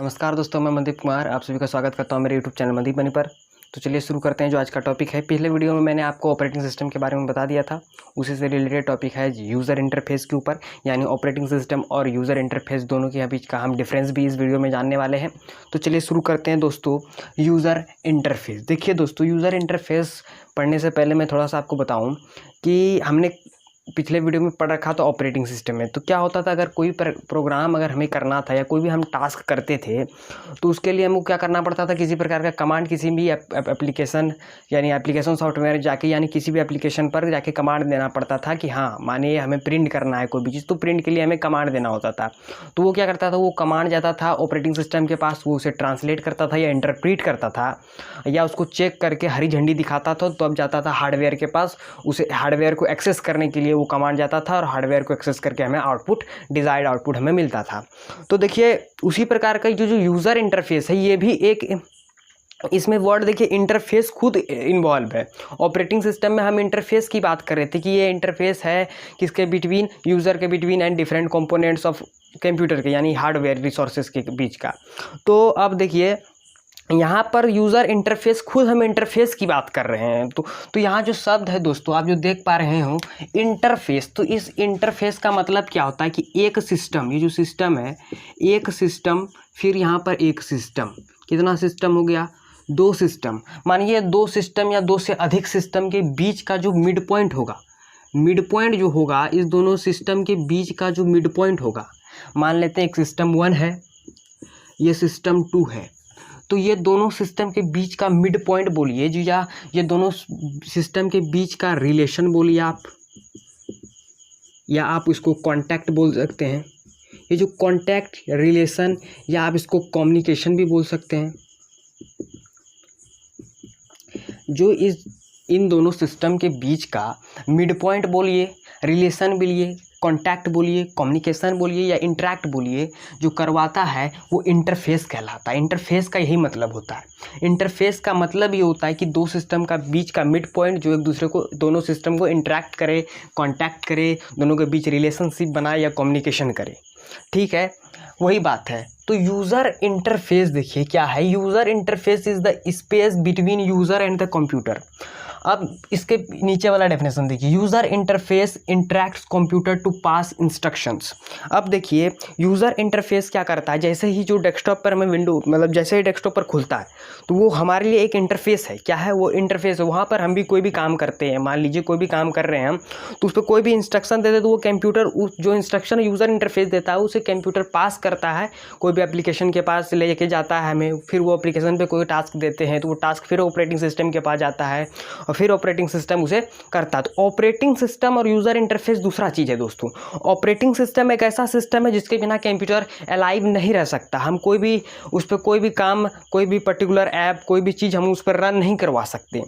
नमस्कार दोस्तों, मैं मनदीप कुमार आप सभी का स्वागत करता हूं मेरे यूट्यूब चैनल मनदीप मनी पर। तो चलिए शुरू करते हैं। जो आज का टॉपिक है, पिछले वीडियो में मैंने आपको ऑपरेटिंग सिस्टम के बारे में बता दिया था। उसी से रिलेटेड टॉपिक है यूज़र इंटरफेस के ऊपर, यानी ऑपरेटिंग सिस्टम और यूज़र इंटरफेस दोनों के बीच का हम डिफरेंस भी इस वीडियो में जानने वाले हैं। तो चलिए शुरू करते हैं दोस्तों। यूज़र इंटरफेस, देखिए दोस्तों, यूज़र इंटरफेस पढ़ने से पहले मैं थोड़ा सा आपको बताऊँ कि हमने पिछले वीडियो में पढ़ रखा था ऑपरेटिंग सिस्टम में। तो क्या होता था, अगर कोई प्रोग्राम अगर हमें करना था या कोई भी हम टास्क करते थे तो उसके लिए हमको क्या करना पड़ता था, किसी प्रकार का कमांड किसी भी एप्लीकेशन यानी एप्लीकेशन सॉफ्टवेयर जाके यानी किसी भी एप्लीकेशन पर जाके कमांड देना पड़ता था कि हाँ मानिए हमें प्रिंट करना है कोई भी चीज़, तो प्रिंट के लिए हमें कमांड देना होता था। तो वो क्या करता था, वो कमांड जाता था ऑपरेटिंग सिस्टम के पास, वो उसे ट्रांसलेट करता था या इंटरप्रीट करता था या उसको चेक करके हरी झंडी दिखाता था, तो अब जाता था हार्डवेयर के पास। उसे हार्डवेयर को एक्सेस करने के लिए वो कमांड जाता था और हार्डवेयर को एक्सेस करके हमें आउटपुट, डिजायर्ड आउटपुट हमें मिलता था। तो देखिए उसी प्रकार का जो यूज़र इंटरफेस है, ये भी एक, इसमें वर्ड देखिए इंटरफेस खुद इन्वॉल्व है। ऑपरेटिंग सिस्टम में हम इंटरफेस की बात कर रहे थे कि ये इंटरफेस है किसके बिटवीन, यूज़र के between and different components of computer के, यानी हार्डवेयर रिसोर्सेज के बीच का। तो अब देखिए यहाँ पर यूज़र इंटरफेस, खुद हम इंटरफेस की बात कर रहे हैं। तो यहाँ जो शब्द है दोस्तों, आप जो देख पा रहे हो इंटरफेस, तो इस इंटरफेस का मतलब क्या होता है कि एक सिस्टम, ये जो सिस्टम है, एक सिस्टम, फिर यहाँ पर एक सिस्टम, कितना सिस्टम हो गया, दो सिस्टम। मानिए दो सिस्टम या दो से अधिक सिस्टम के बीच का जो मिड पॉइंट होगा, मिड पॉइंट जो होगा इस दोनों सिस्टम के बीच का जो मिड पॉइंट होगा, मान लेते हैं एक सिस्टम 1 है, ये सिस्टम 2 है, तो ये दोनों सिस्टम के बीच का मिड पॉइंट बोलिए जी, या ये दोनों सिस्टम के बीच का रिलेशन बोलिए आप, या आप इसको कांटेक्ट बोल सकते हैं। ये जो कांटेक्ट, रिलेशन, या आप इसको कम्युनिकेशन भी बोल सकते हैं। जो इन दोनों सिस्टम के बीच का मिड पॉइंट बोलिए, रिलेशन बोलिए, कॉन्टैक्ट बोलिए, कम्युनिकेशन बोलिए या इंटरेक्ट बोलिए, जो करवाता है वो इंटरफेस कहलाता है। इंटरफेस का यही मतलब होता है। इंटरफेस का मतलब ये होता है कि दो सिस्टम का बीच का मिड पॉइंट जो एक दूसरे को, दोनों सिस्टम को इंटरेक्ट करे, कॉन्टैक्ट करे, दोनों के बीच रिलेशनशिप बनाए या कम्युनिकेशन करे। ठीक है, वही बात है। तो यूज़र इंटरफेस देखिए क्या है, user interface is the space between user and the computer. अब इसके नीचे वाला डेफिनेशन देखिए, user interface interacts computer to pass instructions. अब देखिए यूज़र इंटरफेस क्या करता है, जैसे ही जो डेस्कटॉप पर हमें विंडो, मतलब जैसे ही डेस्कटॉप पर खुलता है तो वो हमारे लिए एक इंटरफेस है। क्या है वो इंटरफेस है, वहाँ पर हम भी कोई भी काम करते हैं, मान लीजिए कोई भी काम कर रहे हैं हम, तो उस पर कोई भी इंस्ट्रक्शन देते तो वो कंप्यूटर उस जो इंस्ट्रक्शन यूज़र इंटरफेस देता है उसे कंप्यूटर पास करता है, कोई भी एप्लीकेशन के पास लेके जाता है हमें, फिर वो एप्लीकेशन पे कोई टास्क देते हैं तो वो टास्क फिर ऑपरेटिंग सिस्टम के पास जाता है और फिर ऑपरेटिंग सिस्टम उसे करता है। तो ऑपरेटिंग सिस्टम और यूज़र इंटरफेस दूसरा चीज़ है दोस्तों। ऑपरेटिंग सिस्टम एक ऐसा सिस्टम है जिसके बिना कंप्यूटर अलाइव नहीं रह सकता। हम कोई भी उस पर कोई भी काम, कोई भी पर्टिकुलर ऐप, कोई भी चीज़ हम उस पर रन नहीं करवा सकते।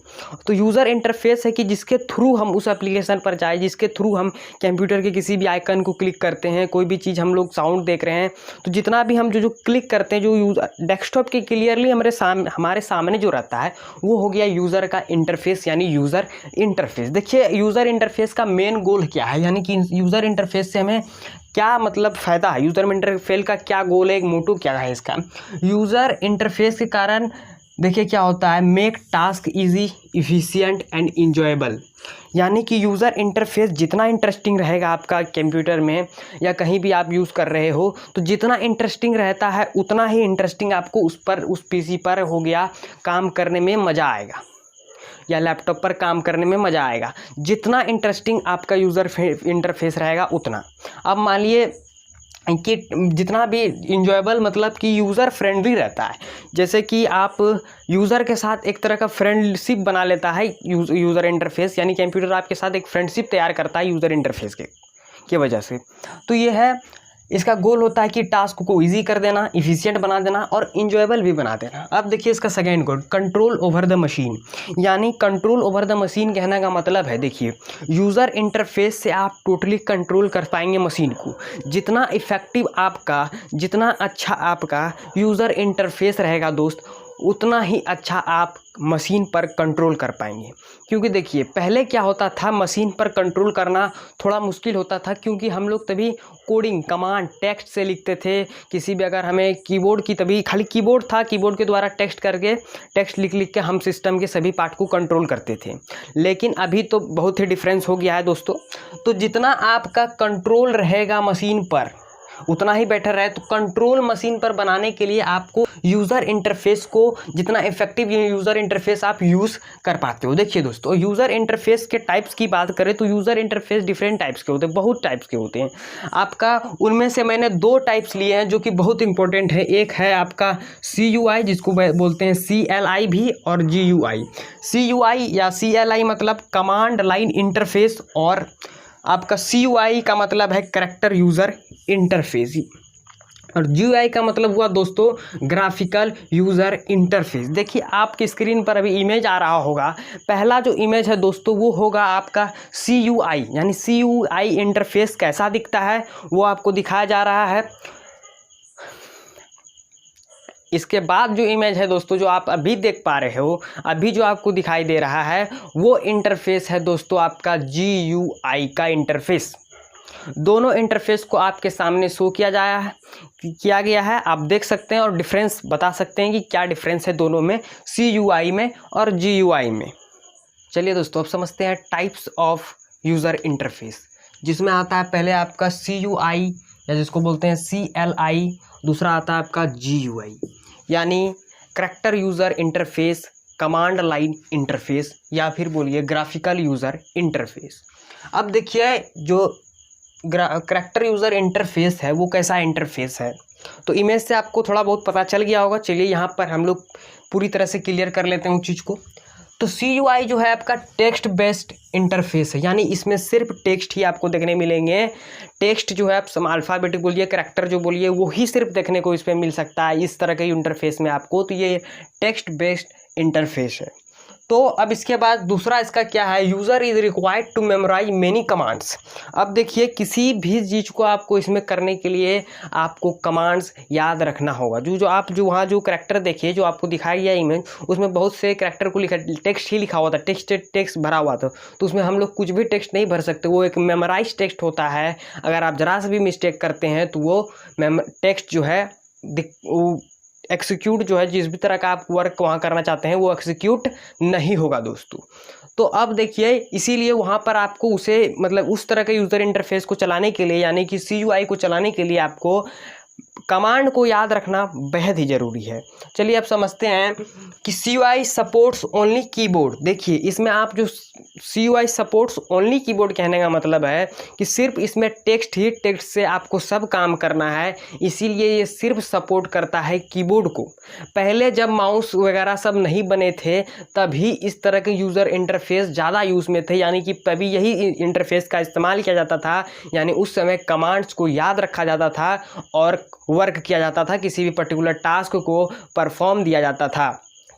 तो यूज़र इंटरफेस है कि जिसके थ्रू हम उस एप्लीकेशन पर जाए, जिसके थ्रू हम कंप्यूटर के किसी भी आइकन को क्लिक करते हैं, कोई भी चीज़ हम लोग साउंड देख रहे हैं, तो जितना भी हम जो क्लिक करते हैं, जो डेस्कटॉप के क्लियरली हमारे सामने जो रहता है वो हो गया यूज़र का इंटरफेस, यानी यूज़र इंटरफेस। देखिए यूज़र इंटरफेस का मेन गोल क्या है, यानी कि यूज़र इंटरफेस से हमें क्या मतलब फ़ायदा है, यूज़र इंटरफेस का क्या गोल है, एक मोटो क्या है इसका। यूज़र इंटरफेस के कारण देखिए क्या होता है, make task easy, efficient and enjoyable. यानी कि यूज़र इंटरफेस जितना इंटरेस्टिंग रहेगा आपका कंप्यूटर में या कहीं भी आप यूज़ कर रहे हो, तो जितना इंटरेस्टिंग रहता है उतना ही इंटरेस्टिंग आपको उस पीसी पर हो गया काम करने में मज़ा आएगा, या लैपटॉप पर काम करने में मज़ा आएगा। जितना इंटरेस्टिंग आपका यूज़र इंटरफेस रहेगा उतना। अब मान लिए कि जितना भी इंजॉयबल मतलब कि यूज़र फ्रेंडली रहता है, जैसे कि आप यूज़र के साथ एक तरह का फ्रेंडशिप बना लेता है यूज़र इंटरफेस, यानी कंप्यूटर आपके साथ एक फ्रेंडशिप तैयार करता है यूज़र इंटरफेस के वजह से। तो ये है, इसका गोल होता है कि टास्क को इजी कर देना, इफिशिएंट बना देना और इंजॉयबल भी बना देना। अब देखिए इसका second goal, control over the machine. यानी कंट्रोल ओवर द मशीन कहने का मतलब है, देखिए यूज़र इंटरफेस से आप टोटली कंट्रोल कर पाएंगे मशीन को। जितना इफेक्टिव आपका, जितना अच्छा आपका यूज़र इंटरफेस रहेगा दोस्त, उतना ही अच्छा आप मशीन पर कंट्रोल कर पाएंगे। क्योंकि देखिए पहले क्या होता था, मशीन पर कंट्रोल करना थोड़ा मुश्किल होता था, क्योंकि हम लोग तभी कोडिंग कमांड टेक्स्ट से लिखते थे। किसी भी अगर हमें कीबोर्ड की, तभी खाली कीबोर्ड था, कीबोर्ड के द्वारा टेक्स्ट लिख के हम सिस्टम के सभी पार्ट को कंट्रोल करते थे। लेकिन अभी तो बहुत ही डिफरेंस हो गया है दोस्तों। तो जितना आपका कंट्रोल रहेगा मशीन पर उतना ही बेटर है। तो कंट्रोल मशीन पर बनाने के लिए आपको यूज़र इंटरफेस को जितना इफेक्टिव यूज़र इंटरफेस आप यूज़ कर पाते हो। देखिए दोस्तों, यूज़र इंटरफेस के टाइप्स की बात करें तो यूज़र इंटरफेस डिफरेंट टाइप्स के होते हैं, बहुत टाइप्स के होते हैं आपका। उनमें से मैंने 2 टाइप्स लिए हैं जो कि बहुत इंपॉर्टेंट है। एक है आपका CUI, जिसको बोलते हैं CLI भी, और GUI। CUI या CLI मतलब कमांड लाइन इंटरफेस, और आपका CUI का मतलब है कैरेक्टर यूज़र इंटरफेस, और GUI का मतलब हुआ दोस्तों ग्राफिकल यूज़र इंटरफेस। देखिए आपकी स्क्रीन पर अभी इमेज आ रहा होगा, पहला जो इमेज है दोस्तों वो होगा आपका CUI, यानी CUI इंटरफेस कैसा दिखता है वो आपको दिखाया जा रहा है। इसके बाद जो इमेज है दोस्तों जो आप अभी देख पा रहे हो, अभी जो आपको दिखाई दे रहा है वो इंटरफेस है दोस्तों आपका GUI का इंटरफेस। दोनों इंटरफेस को आपके सामने शो किया गया है, आप देख सकते हैं और डिफरेंस बता सकते हैं कि क्या डिफरेंस है दोनों में, CUI में और GUI में। चलिए दोस्तों अब समझते हैं टाइप्स ऑफ यूज़र इंटरफेस, जिसमें आता है पहले आपका CUI या जिसको बोलते हैं CLI, दूसरा आता है आपका GUI यानी character user interface, command line interface, या फिर बोलिए ग्राफिकल यूज़र इंटरफेस। अब देखिए जो कैरेक्टर यूज़र इंटरफेस है वो कैसा इंटरफेस है, तो इमेज से आपको थोड़ा बहुत पता चल गया होगा। चलिए यहाँ पर हम लोग पूरी तरह से क्लियर कर लेते हैं उस चीज़ को। तो CUI जो है आपका टेक्स्ट बेस्ड इंटरफेस है, यानी इसमें सिर्फ टेक्स्ट ही आपको देखने मिलेंगे। टेक्स्ट जो है आप अल्फ़ाबेटिक बोलिए, कैरेक्टर जो बोलिए, वो ही सिर्फ देखने को इस पर मिल सकता है इस तरह के इंटरफेस में आपको। तो ये टेक्स्ट बेस्ड इंटरफेस है। तो अब इसके बाद दूसरा इसका क्या है, user is required to memorize many commands. अब देखिए किसी भी चीज़ को आपको इसमें करने के लिए आपको कमांड्स याद रखना होगा। जो वहाँ जो कैरेक्टर देखिए जो आपको दिखाया गया इमेज, उसमें बहुत से कैरेक्टर को लिखा, टेक्स्ट ही लिखा हुआ था, टेक्स्ट भरा हुआ था। तो उसमें हम लोग कुछ भी टेक्स्ट नहीं भर सकते, वो एक मेमोराइज टेक्स्ट होता है। अगर आप ज़रा से भी मिस्टेक करते हैं तो वो टेक्स्ट जो है एक्सिक्यूट जो है, जिस भी तरह का आप वर्क वहाँ करना चाहते हैं वो एक्सिक्यूट नहीं होगा दोस्तों। तो अब देखिए इसीलिए वहाँ पर आपको उसे मतलब उस तरह के यूज़र इंटरफेस को चलाने के लिए, यानी कि CUI को चलाने के लिए आपको कमांड को याद रखना बेहद ही ज़रूरी है। चलिए अब समझते हैं कि CUI सपोर्ट्स ओनली कीबोर्ड। देखिए इसमें आप जो CUI सपोर्ट्स ओनली कीबोर्ड कहने का मतलब है कि सिर्फ इसमें टेक्स्ट से आपको सब काम करना है, इसीलिए ये सिर्फ सपोर्ट करता है कीबोर्ड को। पहले जब माउस वगैरह सब नहीं बने थे तभी इस तरह के यूज़र इंटरफेस ज़्यादा यूज़ में थे, यानी कि तभी यही इंटरफेस का इस्तेमाल किया जाता था। यानी उस समय कमांड्स को याद रखा जाता था और वर्क किया जाता था, किसी भी पर्टिकुलर टास्क को परफॉर्म दिया जाता था।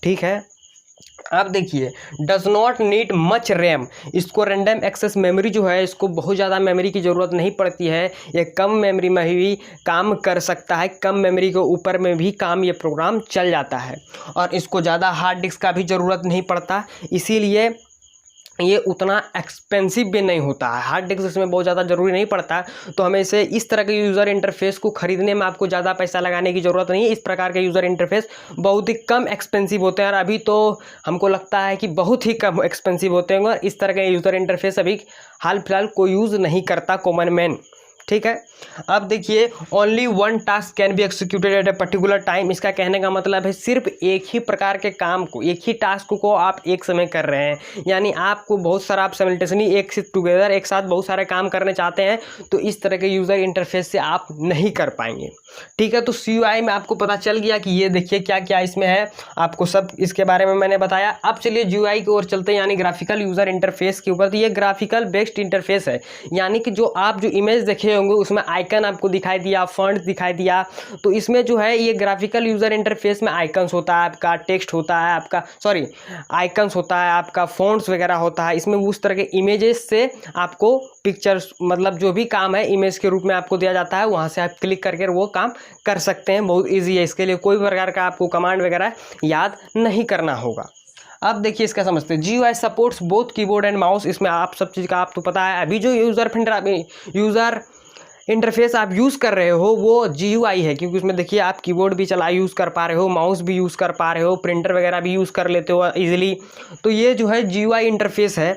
ठीक है, अब देखिए does not need much RAM. इसको रैंडम एक्सेस मेमोरी जो है, इसको बहुत ज़्यादा मेमोरी की ज़रूरत नहीं पड़ती है। ये कम मेमोरी में भी काम कर सकता है, कम मेमोरी के ऊपर में भी काम ये प्रोग्राम चल जाता है। और इसको ज़्यादा हार्ड डिस्क का भी ज़रूरत नहीं पड़ता, इसीलिए ये उतना एक्सपेंसिव भी नहीं होता है। हार्ड डिस्क इसमें बहुत ज़्यादा ज़रूरी नहीं पड़ता, तो हमें इसे इस तरह के यूज़र इंटरफेस को ख़रीदने में आपको ज़्यादा पैसा लगाने की ज़रूरत नहीं है। इस प्रकार के यूज़र इंटरफेस बहुत ही कम एक्सपेंसिव होते हैं, और अभी तो हमको लगता है कि बहुत ही कम एक्सपेंसिव होते हैं, और इस तरह के यूज़र इंटरफेस अभी हाल फिलहाल कोई यूज़ नहीं करता कॉमन मैन। ठीक है, अब देखिए only one task can be executed at a particular time. इसका कहने का मतलब है सिर्फ एक ही प्रकार के काम को, एक ही टास्क को आप एक समय कर रहे हैं, यानी आपको बहुत सारा आप साइमल्टेनियसली एक साथ बहुत सारे काम करने चाहते हैं, तो इस तरह के यूज़र इंटरफेस से आप नहीं कर पाएंगे। ठीक है, तो CUI में आपको पता चल गया कि ये देखिए क्या क्या इसमें है, आपको सब इसके बारे में मैंने बताया। अब चलिए GUI की ओर चलते हैं, यानी ग्राफिकल यूज़र इंटरफेस के ऊपर। तो ये ग्राफिकल बेस्ड इंटरफेस है, यानी कि जो आप जो इमेज देखे होंगे उसमें आइकन आपको दिखाई दिया, फॉन्ट दिखाई दिया। तो इसमें जो है ये ग्राफिकल यूज़र इंटरफेस में आइकन्स होता है आपका, टेक्स्ट होता है आपका, सॉरी आइकन्स होता है आपका, फॉन्ट्स वगैरह होता है। इसमें उस तरह के इमेजेस से आपको पिक्चर्स, मतलब जो भी काम है इमेज के रूप में आपको दिया जाता है, वहाँ से आप क्लिक करके वो काम कर सकते हैं। बहुत ईजी है, इसके लिए कोई प्रकार का आपको कमांड वगैरह याद नहीं करना होगा। अब देखिए इसका समझते हैं। GUI supports both keyboard and mouse. इसमें आप सब चीज़ का आप तो पता है। अभी जो यूज़र इंटरफेस आप यूज़ कर रहे हो वो GUI है, क्योंकि उसमें देखिए आप कीबोर्ड भी यूज़ कर पा रहे हो, माउस भी यूज़ कर पा रहे हो, प्रिंटर वगैरह भी यूज़ कर लेते हो ईजिली। तो ये जो है GUI इंटरफेस है।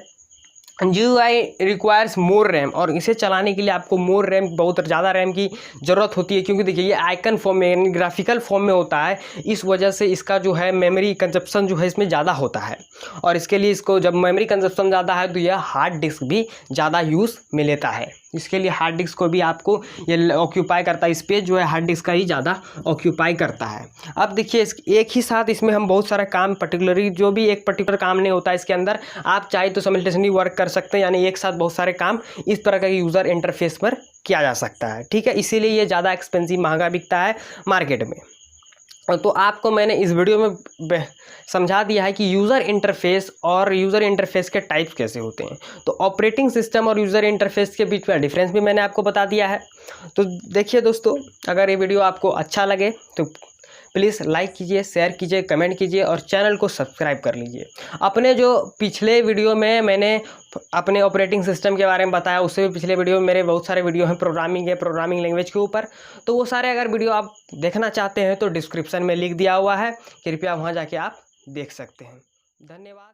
GUI रिक्वायर्स मोर रैम, और इसे चलाने के लिए आपको मोर रैम, बहुत ज़्यादा रैम की ज़रूरत होती है, क्योंकि देखिए ये आइकन फॉर्म में यानी ग्राफिकल फॉर्म में होता है। इस वजह से इसका जो है मेमोरी कंजप्शन जो है इसमें ज़्यादा होता है, और इसके लिए इसको जब मेमोरी कंजप्शन ज़्यादा है तो यह हार्ड डिस्क भी ज़्यादा यूज़ में लेता है। इसके लिए हार्ड डिस्क को भी आपको ये ऑक्यूपाई करता है, स्पेस जो है हार्ड डिस्क का ही ज़्यादा ऑक्यूपाई करता है। अब देखिए एक ही साथ इसमें हम बहुत सारा काम, पर्टिकुलरली जो भी एक पर्टिकुलर काम नहीं होता इसके अंदर, आप चाहे तो सिमल्टेनियसली वर्क कर सकते हैं, यानी एक साथ बहुत सारे काम इस तरह का यूज़र इंटरफेस पर किया जा सकता है। ठीक है, इसीलिए ये ज़्यादा एक्सपेंसिव, महंगा बिकता है मार्केट में। तो आपको मैंने इस वीडियो में समझा दिया है कि यूज़र इंटरफेस और यूज़र इंटरफेस के टाइप्स कैसे होते हैं। तो ऑपरेटिंग सिस्टम और यूज़र इंटरफेस के बीच में डिफरेंस भी मैंने आपको बता दिया है। तो देखिए दोस्तों, अगर ये वीडियो आपको अच्छा लगे तो प्लीज़ लाइक कीजिए, शेयर कीजिए, कमेंट कीजिए और चैनल को सब्सक्राइब कर लीजिए। अपने जो पिछले वीडियो में मैंने अपने ऑपरेटिंग सिस्टम के बारे में बताया, उससे भी पिछले वीडियो में मेरे बहुत सारे वीडियो हैं प्रोग्रामिंग लैंग्वेज के ऊपर। तो वो सारे अगर वीडियो आप देखना चाहते हैं तो डिस्क्रिप्शन में लिख दिया हुआ है, कृपया वहाँ जाके आप देख सकते हैं। धन्यवाद।